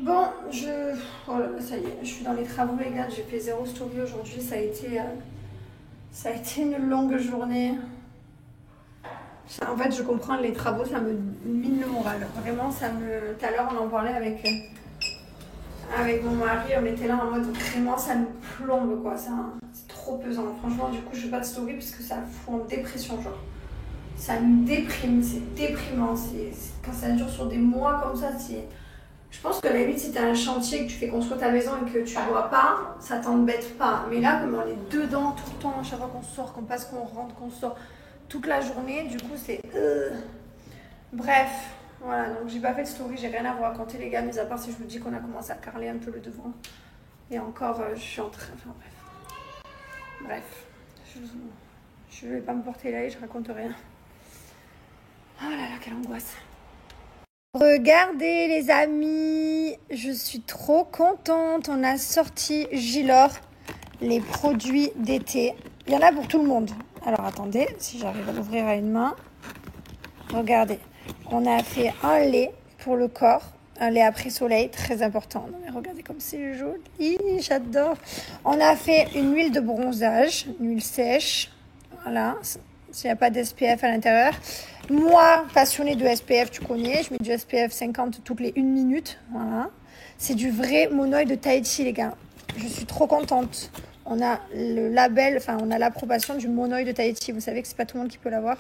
Bon, oh là, ça y est, je suis dans les travaux les gars, j'ai fait 0 story aujourd'hui, ça a été une longue journée. En fait, je comprends, les travaux, ça me mine le moral. Vraiment, tout à l'heure, on en parlait avec mon mari, on était là en mode vraiment, ça nous plombe quoi, c'est trop pesant. Franchement, du coup, je fais pas de story parce que ça fout en dépression, genre. Ça me déprime, c'est déprimant. Quand ça dure sur des mois comme ça, je pense que à la limite, si t'as un chantier, que tu fais construire ta maison et que tu vois pas, ça t'embête pas. Mais là, comme on est dedans tout le temps, à chaque fois qu'on sort, qu'on passe, qu'on rentre, qu'on sort, toute la journée, du coup, c'est... Bref, voilà, donc j'ai pas fait de story, j'ai rien à vous raconter les gars, mis à part si je vous dis qu'on a commencé à carreler un peu le devant. Et encore, je suis en train... Enfin bref. Je vais pas me porter l'œil, je raconte rien. Oh là là, quelle angoisse. Regardez les amis, je suis trop contente. On a sorti Gilor, les produits d'été. Il y en a pour tout le monde. Alors attendez, si j'arrive à l'ouvrir à une main. Regardez, on a fait un lait pour le corps. Un lait après soleil, très important. Non mais regardez comme c'est joli, j'adore. On a fait une huile de bronzage, une huile sèche. Voilà, s'il n'y a pas d'SPF à l'intérieur. Moi, passionnée de SPF, tu connais, je mets du SPF 50 toutes les 1 minute. Voilà. C'est du vrai monoï de Tahiti, les gars. Je suis trop contente. On a le label, enfin, on a l'approbation du monoï de Tahiti. Vous savez que c'est pas tout le monde qui peut l'avoir.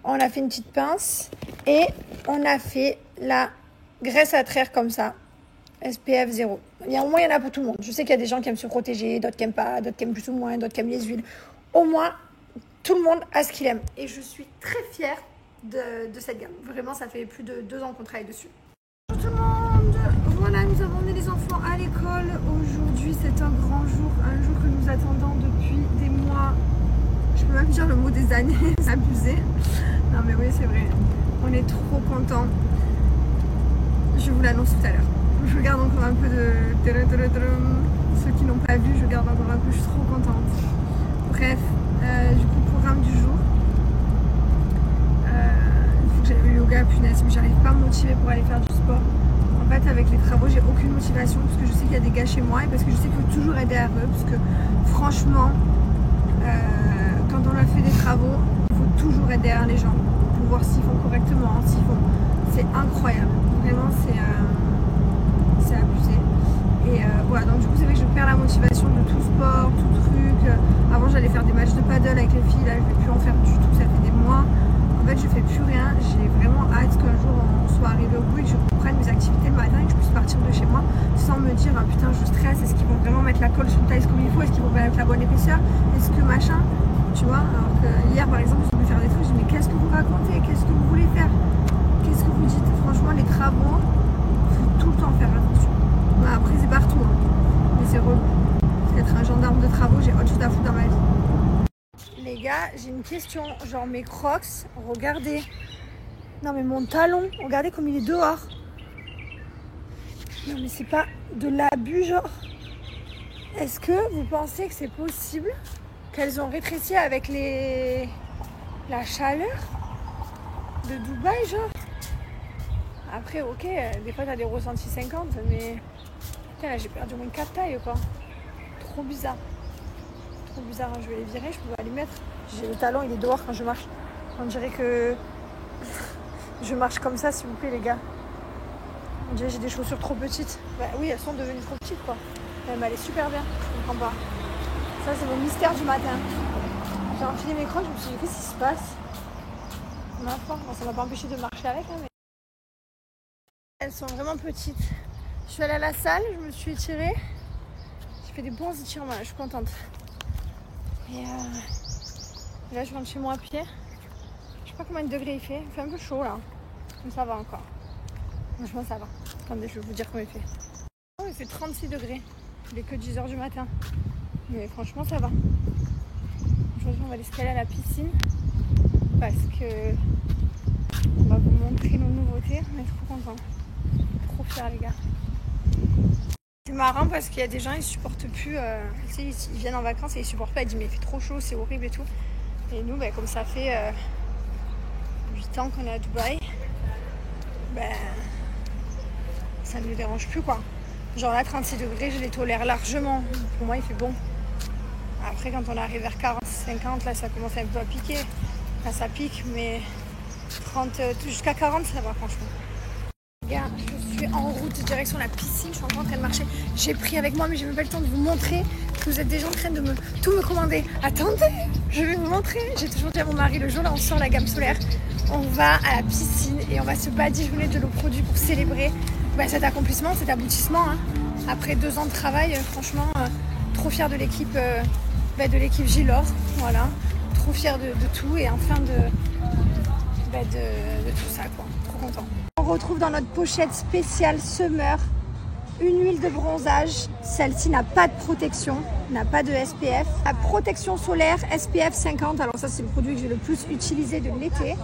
On a fait une petite pince et on a fait la graisse à traire comme ça. SPF 0. Au moins, il y en a pour tout le monde. Je sais qu'il y a des gens qui aiment se protéger, d'autres qui n'aiment pas, d'autres qui aiment plus ou moins, d'autres qui aiment les huiles. Au moins, tout le monde a ce qu'il aime. Et je suis très fière de cette gamme. Vraiment, ça fait plus de 2 ans qu'on travaille dessus. Bonjour tout le monde. Voilà, nous avons emmené les enfants à l'école. Aujourd'hui, c'est un grand jour. Un jour que nous attendons depuis des mois. Je peux même dire le mot des années. C'est abusé. Non mais oui, c'est vrai. On est trop contents. Je vous l'annonce tout à l'heure. Je regarde encore un peu de... Ceux qui n'ont pas vu, je regarde encore un peu. Je suis trop contente. Bref, du coup, programme du jour. Il faut que j'aille au yoga, punaise, mais j'arrive pas à me motiver pour aller faire du sport. En fait, avec les travaux, j'ai aucune motivation parce que je sais qu'il y a des gars chez moi et parce que je sais qu'il faut toujours aider à eux. Parce que franchement, quand on a fait des travaux, il faut toujours aider derrière les gens pour voir s'ils font correctement, s'ils font. C'est incroyable. Vraiment, c'est abusé. Et voilà, donc du coup, c'est vrai que je perds la motivation de tout sport, tout truc. Avant, j'allais faire des matchs de paddle avec les filles, là, je ne vais plus en faire du tout, ça fait des mois. En fait, je fais plus rien. J'ai vraiment hâte qu'un jour on soit arrivé au bout et que je reprenne mes activités le matin et que je puisse partir de chez moi sans me dire ah, putain, je stresse. Est-ce qu'ils vont vraiment mettre la colle sur le taille comme il faut? Est-ce qu'ils vont mettre la bonne épaisseur? Est-ce que machin? Tu vois? Alors que hier, par exemple, j'ai voulu faire des trucs. Je me dis mais qu'est-ce que vous racontez? Qu'est-ce que vous voulez faire? Qu'est-ce que vous dites? Franchement, les travaux, il faut tout le temps faire attention. Bah, après, c'est partout, hein. Mais c'est relou. Être un gendarme de travaux, j'ai autre chose à foutre dans ma vie. Les gars, j'ai une question. Genre mes crocs, regardez. Non mais mon talon, regardez comme il est dehors. Non mais c'est pas de l'abus genre. Est-ce que vous pensez que c'est possible qu'elles ont rétréci avec la chaleur de Dubaï genre? Après ok, des fois t'as des ressentis 50 mais putain là j'ai perdu au moins 4 tailles quoi. Trop bizarre. Trop bizarre, hein. Je vais les virer, je peux pas les mettre. J'ai le talon, il est dehors quand je marche. On dirait que je marche comme ça, s'il vous plaît, les gars. On dirait que j'ai des chaussures trop petites. Bah oui, elles sont devenues trop petites, quoi. Elle est super bien, je comprends pas. Ça, c'est mon mystère du matin. J'ai enfilé mes crocs, je me suis dit, qu'est-ce qui se passe? Ma foi, bon, ça m'a pas empêché de marcher avec, hein, mais... Elles sont vraiment petites. Je suis allée à la salle, je me suis étirée. J'ai fait des bons étirements, je suis contente. Et là, je rentre chez moi à pied. Je sais pas combien de degrés il fait. Il fait un peu chaud là. Mais ça va encore. Franchement, ça va. Attendez, je vais vous dire combien il fait. Oh, il fait 36 degrés. Il est que 10h du matin. Mais franchement, ça va. Aujourd'hui, on va aller se caler à la piscine. Parce que on va vous montrer nos nouveautés. On est trop contents. Trop fiers, les gars. C'est marrant parce qu'il y a des gens, ils supportent plus. Tu sais, ils viennent en vacances et ils supportent pas. Ils disent mais il fait trop chaud, c'est horrible et tout. Et nous, comme ça fait 8 ans qu'on est à Dubaï, ça ne me dérange plus quoi. Genre là 36 degrés je les tolère largement. Pour moi il fait bon. Après quand on arrive vers 40-50 là ça commence un peu à piquer. Enfin ça pique mais 30 jusqu'à 40 ça va franchement. Les gars, je suis en route direction la piscine, je suis encore en train de marcher. J'ai pris avec moi mais j'ai même pas le temps de vous montrer que vous êtes déjà en train de tout me commander. Attendez, je vais vous montrer. J'ai toujours dit à mon mari le jour là on sort la gamme solaire. On va à la piscine et on va se badigeonner de nos produits pour célébrer cet accomplissement, cet aboutissement. Hein. Après 2 ans de travail, franchement, trop fière de l'équipe Gilor. Voilà, trop fière de tout et enfin de tout ça, quoi. Trop content. On retrouve dans notre pochette spéciale Summer une huile de bronzage. Celle-ci n'a pas de protection, n'a pas de SPF. La protection solaire SPF 50, alors ça c'est le produit que j'ai le plus utilisé de l'été.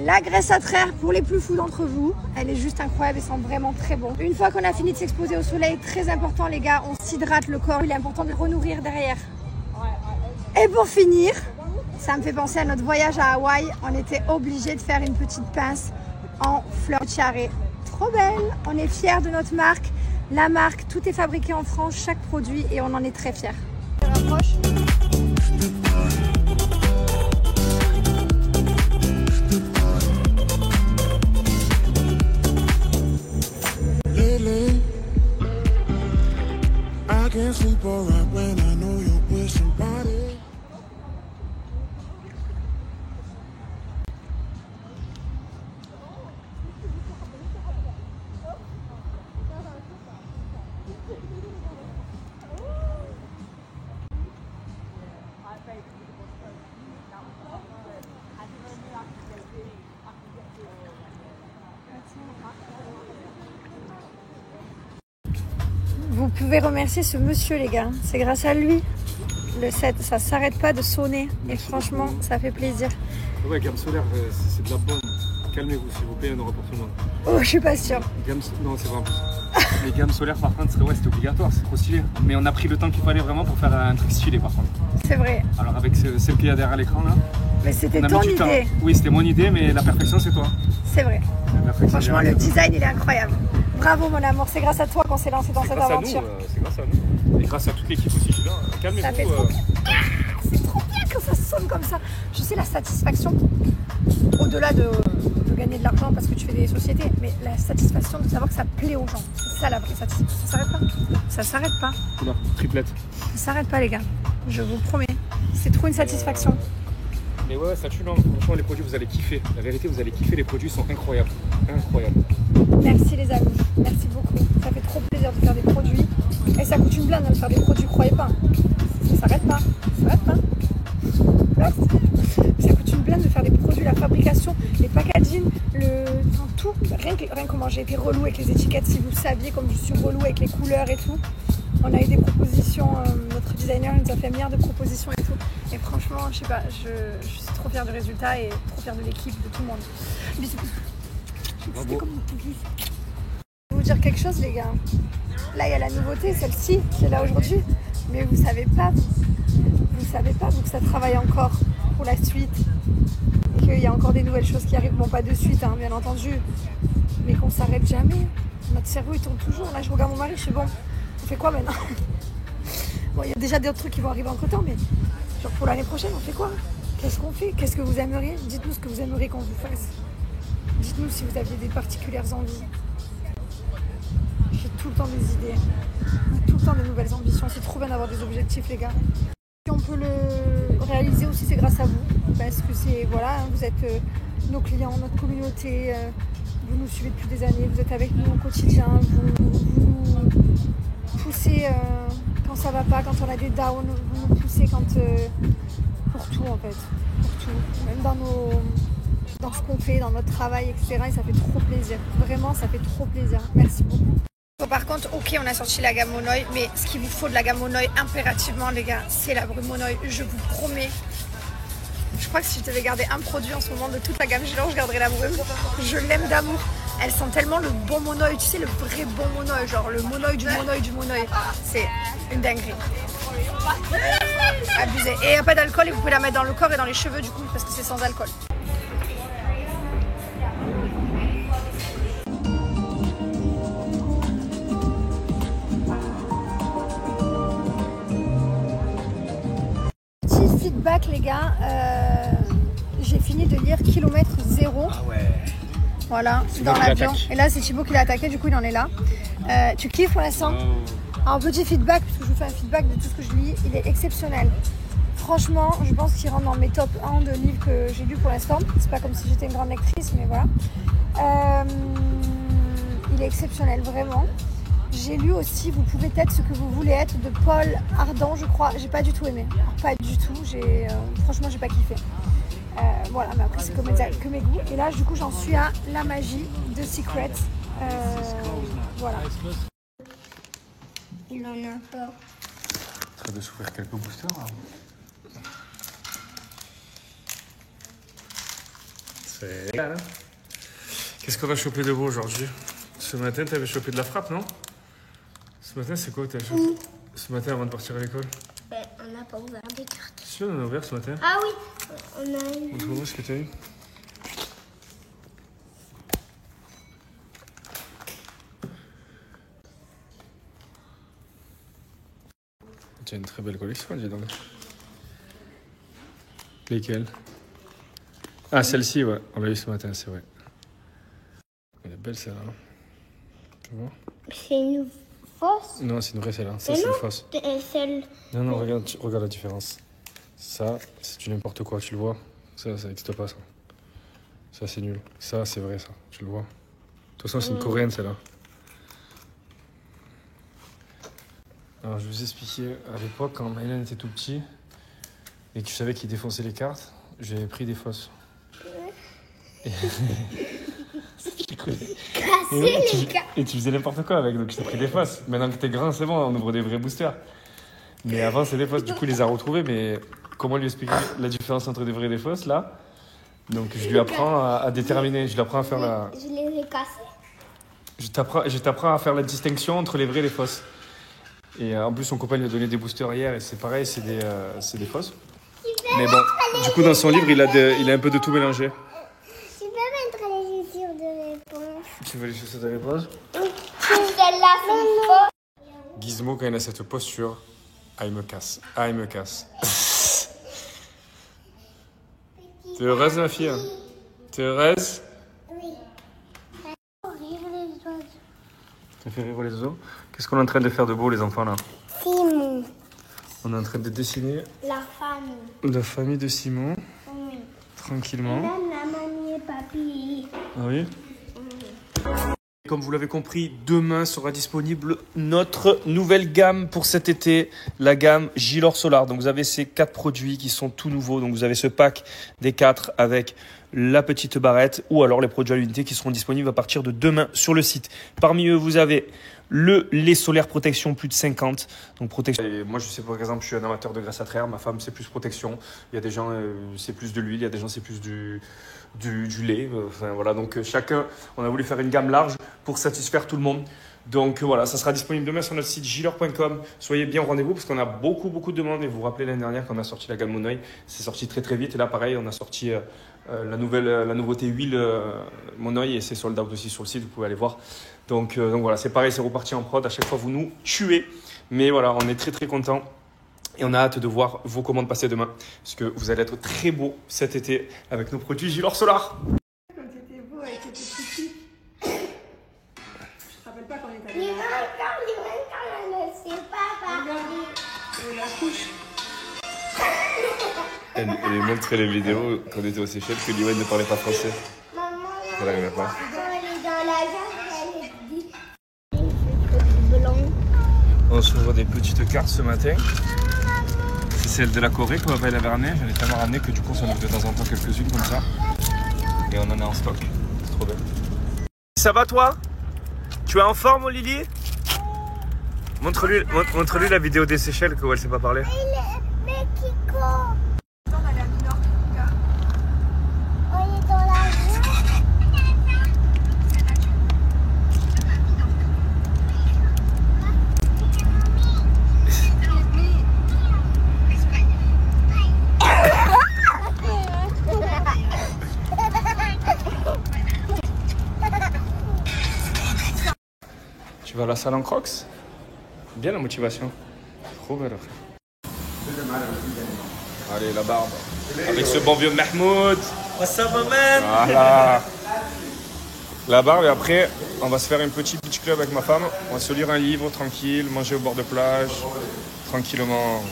La graisse à traire pour les plus fous d'entre vous, elle est juste incroyable et sent vraiment très bon. Une fois qu'on a fini de s'exposer au soleil, très important les gars, on s'hydrate le corps, il est important de le renourrir derrière. Et pour finir, ça me fait penser à notre voyage à Hawaï, on était obligé de faire une petite pince en fleurs de charret. Trop belle, on est fiers de notre marque. La marque, tout est fabriqué en France, chaque produit et on en est très fiers. Can't sleep alright when I know you're with somebody. Vous pouvez remercier ce monsieur les gars, c'est grâce à lui. Le set, ça s'arrête pas de sonner et franchement ça fait plaisir. Ouais, gamme solaire, c'est de la bombe. Calmez-vous s'il vous plaît, on aura pour tout le monde. Oh, je suis pas sûre. Non, c'est vrai en plus. Les gammes solaires par contre, c'était obligatoire, c'est trop stylé. Mais on a pris le temps qu'il fallait vraiment pour faire un truc stylé par contre. C'est vrai. Alors avec celle qu'il y a derrière l'écran là. Mais c'était ton idée. Oui, c'était mon idée, mais la perfection c'est toi. C'est vrai. Franchement, le design il est incroyable. Bravo mon amour, c'est grâce à toi qu'on s'est lancé dans cette aventure. C'est grâce à nous. Et grâce à toute l'équipe aussi qui est là. Calmez-vous. Ça fait trop bien. C'est trop bien quand ça sonne comme ça. Je sais la satisfaction, au-delà de gagner de l'argent parce que tu fais des sociétés, mais la satisfaction de savoir que ça plaît aux gens. C'est ça la vraie satisfaction. Ça s'arrête pas. Ça s'arrête pas. Oula, triplette. Ça s'arrête pas les gars. Je vous promets. C'est trop une satisfaction. Mais ouais, ça tue, non. Franchement, les produits, vous allez kiffer. La vérité, vous allez kiffer. Les produits sont incroyables. Incroyables. Merci les amis. Merci beaucoup. Ça fait trop plaisir de faire des produits. Et ça coûte une blinde de faire des produits, croyez pas. Ça s'arrête pas. Ça s'arrête pas. Ça coûte une blinde de faire des produits, la fabrication, les packaging, tout. Rien que comment j'ai été relou avec les étiquettes, si vous saviez comme je suis relou avec les couleurs et tout. On a eu des propositions, notre designer nous a fait milliards de propositions et tout. Et franchement, je sais pas, je suis trop fière du résultat et trop fière de l'équipe, de tout le monde. Bisous. C'était comme une poulie. Je vais vous dire quelque chose les gars. Là il y a la nouveauté, celle-ci, qui est là aujourd'hui. Mais vous savez pas vous que ça travaille encore pour la suite. Et qu'il y a encore des nouvelles choses qui arrivent. Bon pas de suite hein, bien entendu. Mais qu'on s'arrête jamais. Notre cerveau il tourne toujours. Là je regarde mon mari, je suis bon. On fait quoi maintenant? Bon il y a déjà d'autres trucs qui vont arriver entre temps mais genre pour l'année prochaine on fait quoi? Qu'est-ce qu'on fait? Qu'est-ce que vous aimeriez? Dites-nous ce que vous aimeriez qu'on vous fasse. Dites-nous si vous aviez des particulières envies. J'ai tout le temps des idées. Tout le temps des nouvelles ambitions. C'est trop bien d'avoir des objectifs les gars. Si on peut le réaliser aussi c'est grâce à vous. Parce que c'est voilà, vous êtes nos clients, notre communauté. Vous nous suivez depuis des années, vous êtes avec nous au quotidien. Vous nous poussez quand ça va pas, quand on a des downs. Vous nous poussez quand pour tout en fait. Pour tout. Même dans ce qu'on fait, dans notre travail, etc. Et ça fait trop plaisir. Vraiment, ça fait trop plaisir. Merci beaucoup. Bon, par contre, ok, on a sorti la gamme Monoi, mais ce qu'il vous faut de la gamme Monoi impérativement, les gars, c'est la brume Monoi. Je vous promets. Je crois que si je devais garder un produit en ce moment de toute la gamme Gilor, je garderais la brume. Je l'aime d'amour. Elle sent tellement le bon Monoi. Tu sais, le vrai bon Monoi, genre le Monoi du Monoi du Monoi. C'est une dinguerie. Abusé. Et il n'y a pas d'alcool et vous pouvez la mettre dans le corps et dans les cheveux du coup, parce que c'est sans alcool. feedback les gars. J'ai fini de lire kilomètre 0. Ah ouais. Voilà, dans l'avion. Et là c'est Thibaut qui l'a attaqué, du coup il en est là. Tu kiffes pour l'instant? Alors petit feedback, parce que je vous fais un feedback de tout ce que je lis, il est exceptionnel. Franchement, je pense qu'il rentre dans mes top 1 de livres que j'ai lus pour l'instant. C'est pas comme si j'étais une grande lectrice, mais voilà. Il est exceptionnel, vraiment. J'ai lu aussi Vous pouvez être ce que vous voulez être de Paul Ardant, je crois. J'ai pas du tout aimé. Alors, pas du tout. Franchement, j'ai pas kiffé. Voilà, mais après, c'est que mes goûts. Et là, du coup, j'en suis à La magie de Secret. Voilà. Il en a pas. Ça doit s'ouvrir quelques boosters là. C'est régal, hein. Qu'est-ce qu'on a chopé de beau aujourd'hui? Ce matin, t'avais chopé de la frappe, non? Ce matin, c'est quoi que t'as chopé? Ce matin, avant de partir à l'école? Ben, on n'a pas ouvert des cartes. Si, on en a ouvert ce matin. Ah oui, on a eu. Montre-moi ce que t'as eu. Tu as une très belle collection, dis donc. Lesquelles? Ah, celle-ci, ouais. On l'a eu ce matin, c'est vrai. Elle est belle, celle-là. Tu vois? C'est une fausse? Non, c'est une vraie, celle-là. Ça, c'est une fausse. Celle. Non, regarde la différence. Ça, c'est du n'importe quoi, tu le vois? Ça n'existe pas, ça. Ça, c'est nul. Ça, c'est vrai, ça. Tu le vois? De toute façon, c'est une coréenne, celle-là. Alors, je vous expliquais, à l'époque, quand Mylan était tout petit, et que je savais qu'il défonçait les cartes, j'avais pris des fausses. Et... et tu faisais n'importe quoi avec, donc je t'ai pris des fausses. Maintenant que t'es grand, c'est bon, on ouvre des vrais boosters. Mais avant, c'est des fausses. Du coup, il les a retrouvés, mais comment lui expliquer la différence entre des vrais et des fausses, là? Donc, je lui apprends à déterminer, je lui apprends à faire la... Je les ai cassés. Je t'apprends à faire la distinction entre les vrais et les fausses. Et en plus, son copain lui a donné des boosters hier, et c'est pareil, c'est des fausses. Mais bon, du coup, dans son livre, il a un peu de tout mélangé. Tu peux mettre les chaussures de réponse. Tu veux les chaussures de réponse? Celle-là, c'est une fausse. Gizmo, quand il a cette posture, il me casse. Il me casse. T'es heureuse, ma fille? T'es heureuse? Oui. Rire les oiseaux. Ça fait rire les oiseaux? Qu'est-ce qu'on est en train de faire de beau, les enfants, là? Simon. On est en train de dessiner La famille. la famille de Simon, Oui. tranquillement. Même la mamie et papy. Ah oui? Comme vous l'avez compris, demain sera disponible notre nouvelle gamme pour cet été, la gamme Gilor Solar. Donc vous avez ces 4 produits qui sont tout nouveaux. Donc vous avez ce pack des 4 avec la petite barrette ou alors les produits à l'unité qui seront disponibles à partir de demain sur le site. Parmi eux, vous avez le lait solaire protection plus de 50. Donc protection. Et moi, je sais par exemple, je suis un amateur de graisse à traire. Ma femme, c'est plus protection. Il y a des gens, c'est plus de l'huile. Il y a des gens, c'est plus du lait. Enfin voilà. Donc chacun, on a voulu faire une gamme large pour satisfaire tout le monde. Donc voilà, ça sera disponible demain sur notre site gilor.com. Soyez bien au rendez-vous parce qu'on a beaucoup de demandes. Et vous vous rappelez l'année dernière qu'on a sorti la gamme Monoeil, c'est sorti très vite. Et là, pareil, on a sorti la nouveauté huile Monoeil et c'est sold out aussi sur le site. Vous pouvez aller voir. Donc voilà, c'est pareil, c'est reparti en prod. À chaque fois, vous nous tuez. Mais voilà, on est très contents. Et on a hâte de voir vos commandes passer demain. Parce que vous allez être très beaux cet été avec nos produits Gilor Solar. Quand t'étais beau avec tes petits pics. Je te rappelle pas quand on est allé. Il va encore, je ne sais pas parler. La couche. Elle montrait les vidéos quand on était aux Seychelles que Liwen ne parlait pas français. Maman, Elle n'arrivait pas. quand elle est dans la jungle, elle dit c'est blanc. On se voit des petites cartes ce matin. C'est celle de la Corée que papa avait ramenée. J'en ai tellement ramené que du coup, on en ouvre de temps en temps quelques-unes comme ça. Et on en a en stock. C'est trop bien. Ça va toi? Tu es en forme, mon Lily? Montre-lui la vidéo des Seychelles où elle ne sait pas parler. Mais Kiko, On allait à Minorque. on est dans la jungle. Tu vas à la salle en Crocs? Bien la motivation. Trop belle. Allez, la barbe. Avec ce bon vieux Mahmoud. What's up, my man? Voilà. La barbe et après, on va se faire un petit beach club avec ma femme. On va se lire un livre tranquille, manger au bord de plage, tranquillement.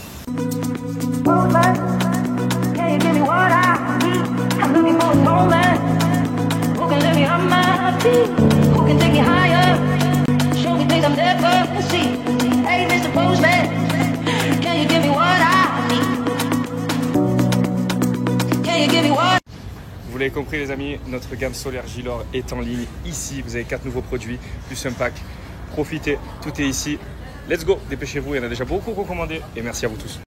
Can you give me what I need? I'm looking for a moment who can let me on my feet, who can take me higher, show me things I've never seen. Hey, Mr. Postman, can you give me what I need? Can you give me what? Vous l'avez compris les amis, notre gamme solaire Gilor est en ligne ici. Vous avez 4 nouveaux produits, plus un pack. Profitez, tout est ici. Let's go, dépêchez-vous, il y en a déjà beaucoup recommandé et merci à vous tous.